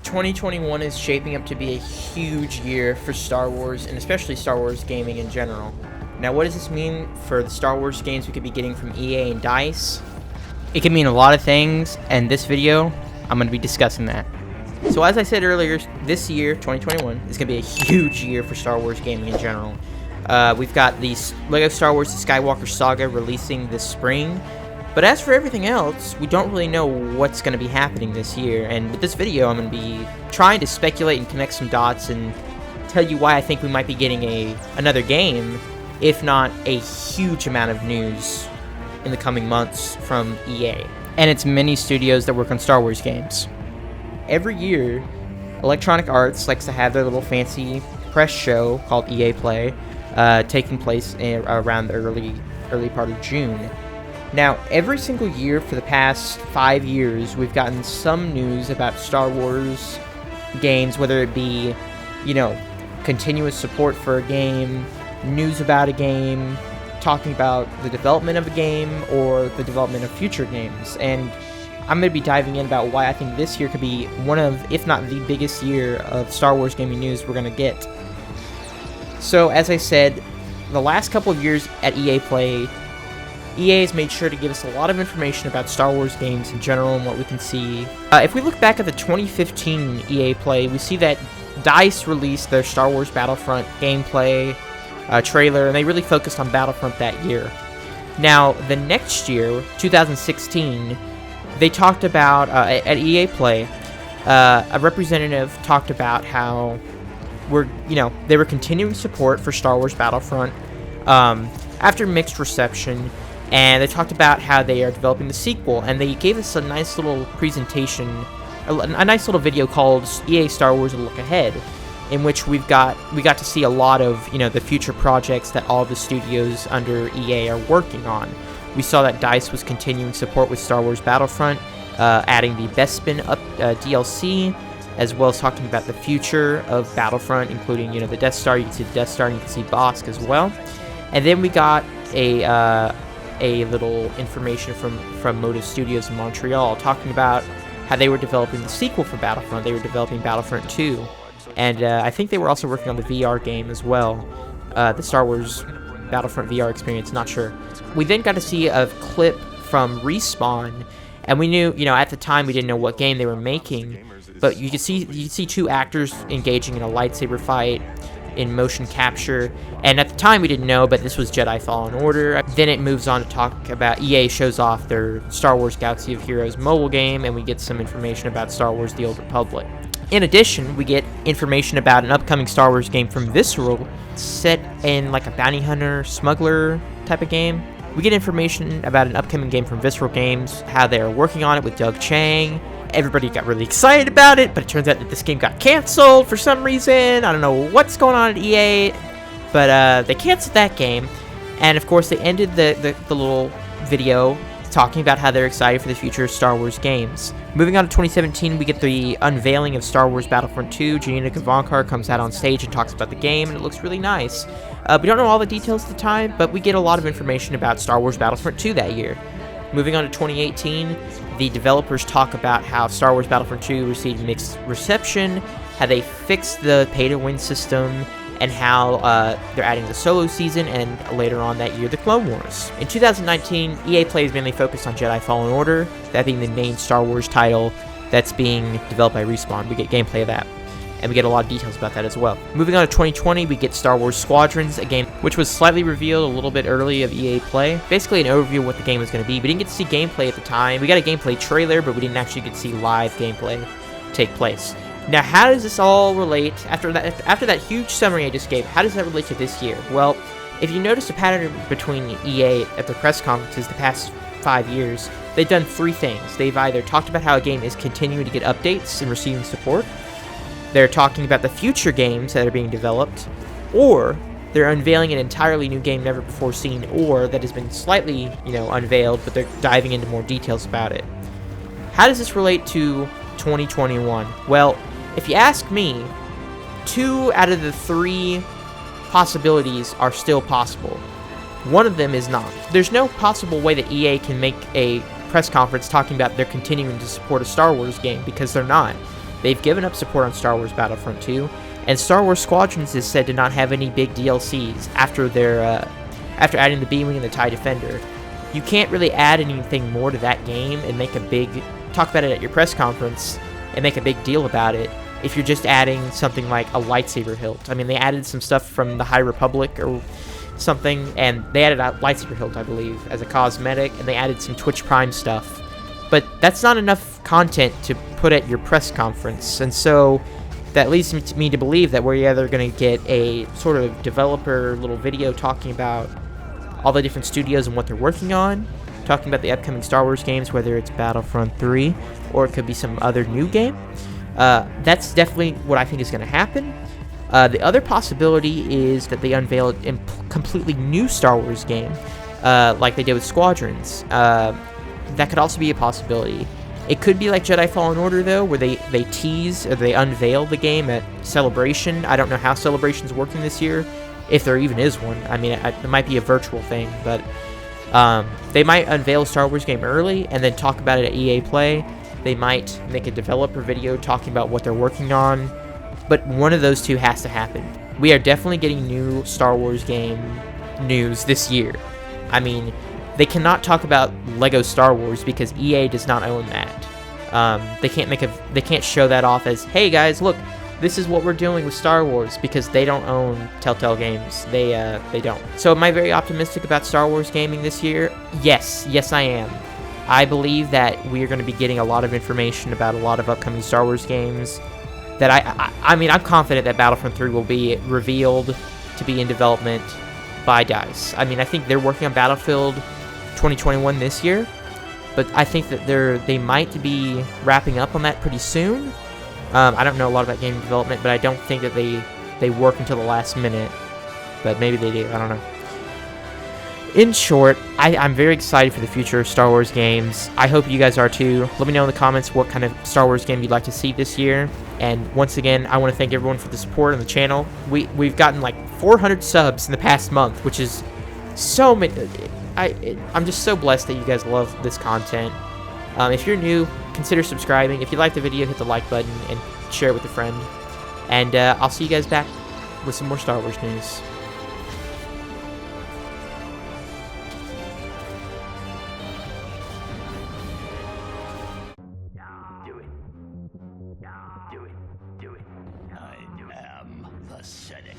2021 is shaping up to be a huge year for Star Wars, and especially Star Wars gaming in general. Now, what does this mean for the Star Wars games we could be getting from EA and DICE? It could mean a lot of things, and this video, I'm going to be discussing that. So as I said earlier, this year, 2021, is going to be a huge year for Star Wars gaming in general. We've got the LEGO Star Wars The Skywalker Saga releasing this spring. But as for everything else, we don't really know what's going to be happening this year, and with this video I'm going to be trying to speculate and connect some dots and tell you why I think we might be getting another game, if not a huge amount of news in the coming months from EA. And it's many studios that work on Star Wars games. Every year, Electronic Arts likes to have their little fancy press show called EA Play, taking place around the early part of June. Now, every single year for the past 5 years, we've gotten some news about Star Wars games, whether it be, continuous support for a game, news about a game, talking about the development of a game, or the development of future games. And I'm going to be diving in about why I think this year could be one of, if not the biggest year of Star Wars gaming news we're going to get. So, as I said, the last couple of years at EA Play, EA has made sure to give us a lot of information about Star Wars games in general and what we can see. If we look back at the 2015 EA Play, we see that DICE released their Star Wars Battlefront gameplay trailer, and they really focused on Battlefront that year. Now, the next year, 2016, they talked about, at EA Play, a representative talked about how they were continuing support for Star Wars Battlefront after mixed reception. And they talked about how they are developing the sequel, and they gave us a nice little presentation, a nice little video called EA Star Wars A Look Ahead, in which we got to see a lot of the future projects that all the studios under EA are working on. We saw that DICE was continuing support with Star Wars Battlefront, adding the Bespin up DLC, as well as talking about the future of Battlefront, including the Death Star. You can see the Death Star, and you can see Bosk as well. And then we got a little information from Motive Studios in Montreal talking about how they were developing the sequel for Battlefront. They were developing Battlefront 2, and I think they were also working on the VR game as well, the Star Wars Battlefront VR experience, not sure. We then got to see a clip from Respawn, and we knew, at the time we didn't know what game they were making, but you could see two actors engaging in a lightsaber fight in motion capture, and at the time we didn't know, but this was Jedi Fallen Order. Then it moves on to talk about EA shows off their Star Wars Galaxy of Heroes mobile game, and we get some information about Star Wars The Old Republic. In addition, we get information about an upcoming Star Wars game from Visceral, set in like a bounty hunter, smuggler type of game. We get information about an upcoming game from Visceral Games, how they are working on it with Doug Chang. Everybody got really excited about it, but it turns out that this game got canceled for some reason. I don't know what's going on at EA, but they canceled that game. And of course, they ended the little video talking about how they're excited for the future of Star Wars games. Moving on to 2017, we get the unveiling of Star Wars Battlefront 2. Janina Gavankar comes out on stage and talks about the game, and it looks really nice. We don't know all the details at the time, but we get a lot of information about Star Wars Battlefront 2 that year. Moving on to 2018, the developers talk about how Star Wars Battlefront 2 received mixed reception, how they fixed the pay-to-win system, and how they're adding the solo season, and later on that year, the Clone Wars. In 2019, EA Play is mainly focused on Jedi Fallen Order, that being the main Star Wars title that's being developed by Respawn. We get gameplay of that, and we get a lot of details about that as well. Moving on to 2020, we get Star Wars Squadrons, a game which was slightly revealed a little bit early of EA Play. Basically an overview of what the game was going to be. We didn't get to see gameplay at the time. We got a gameplay trailer, but we didn't actually get to see live gameplay take place. Now, how does this all relate, after that huge summary I just gave, how does that relate to this year? Well, if you notice a pattern between EA at their press conferences the past 5 years, they've done three things. They've either talked about how a game is continuing to get updates and receiving support, they're talking about the future games that are being developed, or they're unveiling an entirely new game never before seen, or that has been slightly, unveiled, but they're diving into more details about it. How does this relate to 2021? Well, if you ask me, 2 out of the 3 possibilities are still possible. One of them is not. There's no possible way that EA can make a press conference talking about they're continuing to support a Star Wars game, because they're not. They've given up support on Star Wars Battlefront 2, and Star Wars Squadrons is said to not have any big DLCs after after adding the B-Wing and the TIE Defender. You can't really add anything more to that game and talk about it at your press conference and make a big deal about it if you're just adding something like a lightsaber hilt. I mean, they added some stuff from the High Republic or something, and they added a lightsaber hilt, I believe, as a cosmetic, and they added some Twitch Prime stuff. But that's not enough content to put at your press conference, and so that leads me to believe that we're either going to get a sort of developer little video talking about all the different studios and what they're working on, talking about the upcoming Star Wars games, whether it's Battlefront 3 or it could be some other new game. That's definitely what I think is going to happen. The other possibility is that they unveil a completely new Star Wars game, like they did with Squadrons. That could also be a possibility. It could be like Jedi Fallen Order, though, where they tease or they unveil the game at Celebration. I don't know how Celebration's working this year, if there even is one. I mean, it might be a virtual thing, but they might unveil a Star Wars game early and then talk about it at EA Play. They might make a developer video talking about what they're working on, but one of those two has to happen. We are definitely getting new Star Wars game news this year. I mean, they cannot talk about Lego Star Wars because EA does not own that. They can't show that off as, hey guys, look, this is what we're doing with Star Wars, because they don't own Telltale Games. They don't. So am I very optimistic about Star Wars gaming this year? Yes I am. I believe that we are going to be getting a lot of information about a lot of upcoming Star Wars games. That I mean, I'm confident that Battlefront 3 will be revealed to be in development by DICE. I mean, I think they're working on Battlefield 2021 this year, but I think that they might be wrapping up on that pretty soon. I don't know a lot about game development, but I don't think that they work until the last minute, but maybe they do. I don't know. In short, I'm very excited for the future of Star Wars games. I hope you guys are too. Let me know in the comments what kind of Star Wars game you'd like to see this year. And once again, I want to thank everyone for the support on the channel. We've gotten like 400 subs in the past month, which is so many. I'm just so blessed that you guys love this content. If you're new, consider subscribing. If you like the video, hit the like button and share it with a friend. And I'll see you guys back with some more Star Wars news. Do it. I am the Senate.